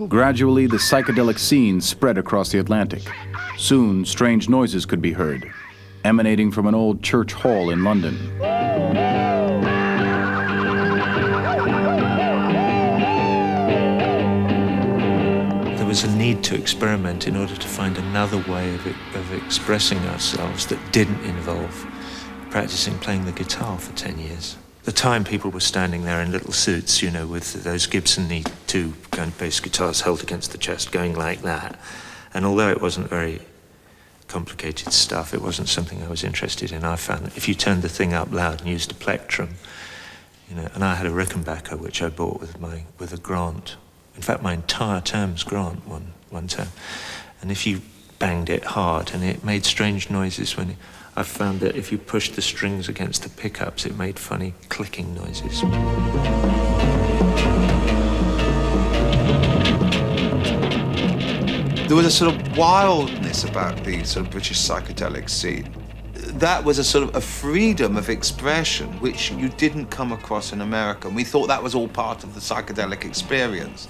Gradually, the psychedelic scene spread across the Atlantic. Soon, strange noises could be heard, emanating from an old church hall in London. There was a need to experiment in order to find another way of expressing ourselves that didn't involve practicing playing the guitar for 10 years. At the time, people were standing there in little suits, you know, with those Gibson E2 kind of bass guitars held against the chest, going like that. And although it wasn't very complicated stuff, it wasn't something I was interested in. I found that if you turned the thing up loud and used a plectrum, you know, and I had a Rickenbacker which I bought with a grant. In fact, my entire term's grant one term. And if you banged it hard, and it made strange noises when I found that if you pushed the strings against the pickups, it made funny clicking noises. There was a sort of wildness about the sort of British psychedelic scene. That was a sort of a freedom of expression which you didn't come across in America. And we thought that was all part of the psychedelic experience.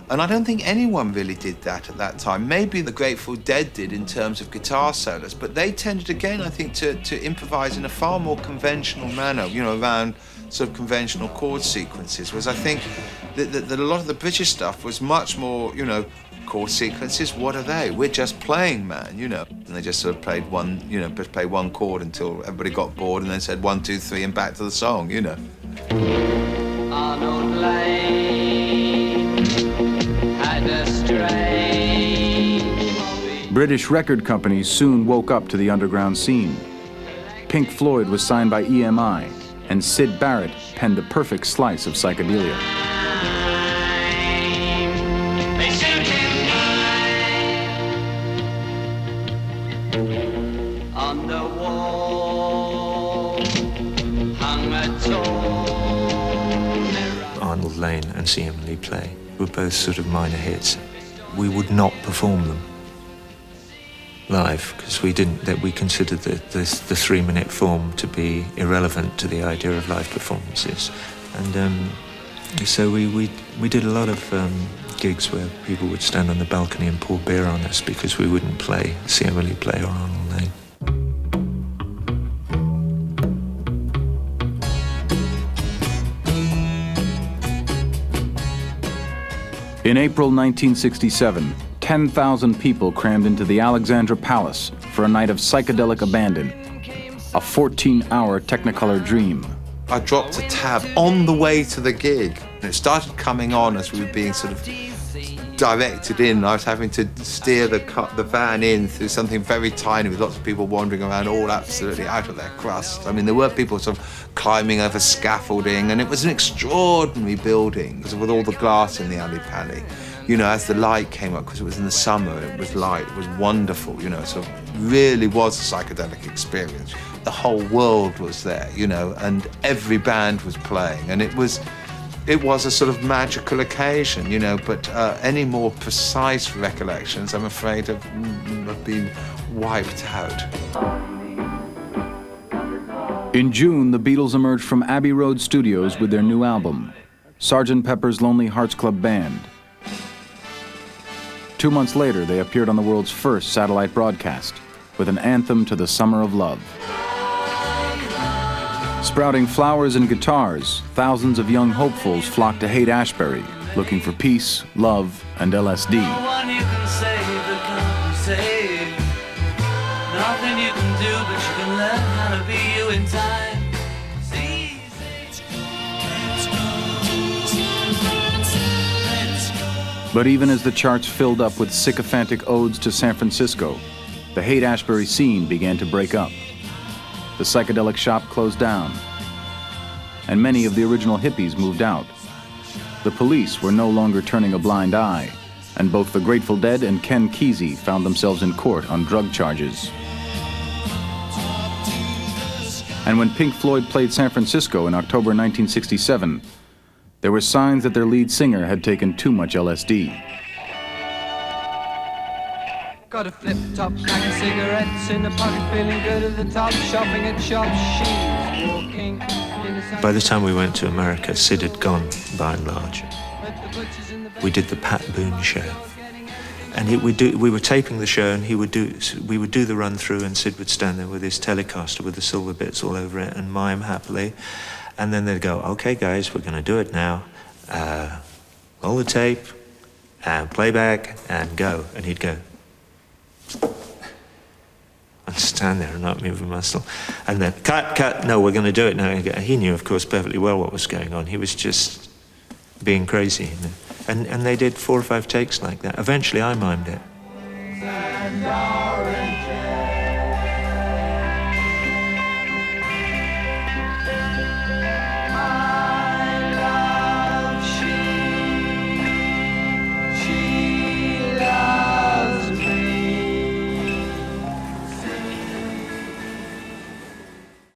And I don't think anyone really did that at that time. Maybe the Grateful Dead did in terms of guitar solos, but they tended again, I think, to improvise in a far more conventional manner, you know, around sort of conventional chord sequences. Whereas I think that a lot of the British stuff was much more, you know, chord sequences, what are they? We're just playing, man, you know. And they just sort of played one, you know, just played one chord until everybody got bored and then said 1, 2, 3 and back to the song, you know. Arnold Lane had a strange... British record companies soon woke up to the underground scene. Pink Floyd was signed by EMI, and Syd Barrett penned a perfect slice of psychedelia. On the wall hung a tall mirror. Arnold Lane and C.M. Lee Play were both sort of minor hits. We would not perform them live because we considered the 3-minute form to be irrelevant to the idea of live performances. And so we did a lot of gigs where people would stand on the balcony and pour beer on us because we wouldn't play C.M. Lee Play or Arnold Lane. In April 1967, 10,000 people crammed into the Alexandra Palace for a night of psychedelic abandon, a 14-hour Technicolor dream. I dropped a tab on the way to the gig. And it started coming on as we were being sort of directed in. I was having to steer the van in through something very tiny with lots of people wandering around all absolutely out of their crust. I mean, there were people sort of climbing over scaffolding, and it was an extraordinary building with all the glass in the alley-pally. You know, as the light came up, because it was in the summer, it was light, it was wonderful, you know, so it really was a psychedelic experience. The whole world was there, you know, and every band was playing, and it was a sort of magical occasion, you know, but any more precise recollections, I'm afraid, have been wiped out. In June, the Beatles emerged from Abbey Road Studios with their new album, Sgt. Pepper's Lonely Hearts Club Band. 2 months later, they appeared on the world's first satellite broadcast with an anthem to the summer of love. Sprouting flowers and guitars, thousands of young hopefuls flocked to Haight-Ashbury, looking for peace, love, and LSD. No one you can save that can't be saved. Nothing you can do, but you can learn how to be you in time. But even as the charts filled up with sycophantic odes to San Francisco, the Haight-Ashbury scene began to break up. The psychedelic shop closed down, and many of the original hippies moved out. The police were no longer turning a blind eye, and both the Grateful Dead and Ken Kesey found themselves in court on drug charges. And when Pink Floyd played San Francisco in October 1967, there were signs that their lead singer had taken too much LSD. Got a flip-top pack of cigarettes in a pocket, feeling good at the top, shopping at shops, she's walking in the sun. By the time we went to America, Sid had gone, by and large. We did the Pat Boone show. And we were taping the show, and we would do the run through, and Sid would stand there with his Telecaster with the silver bits all over it and mime happily. And then they'd go, "Okay, guys, we're going to do it now. Roll the tape, and playback, and go." And he'd go, and stand there and not move a muscle. And then, cut, no, we're going to do it now. He knew, of course, perfectly well what was going on. He was just being crazy. And they did 4 or 5 takes like that. Eventually, I mimed it.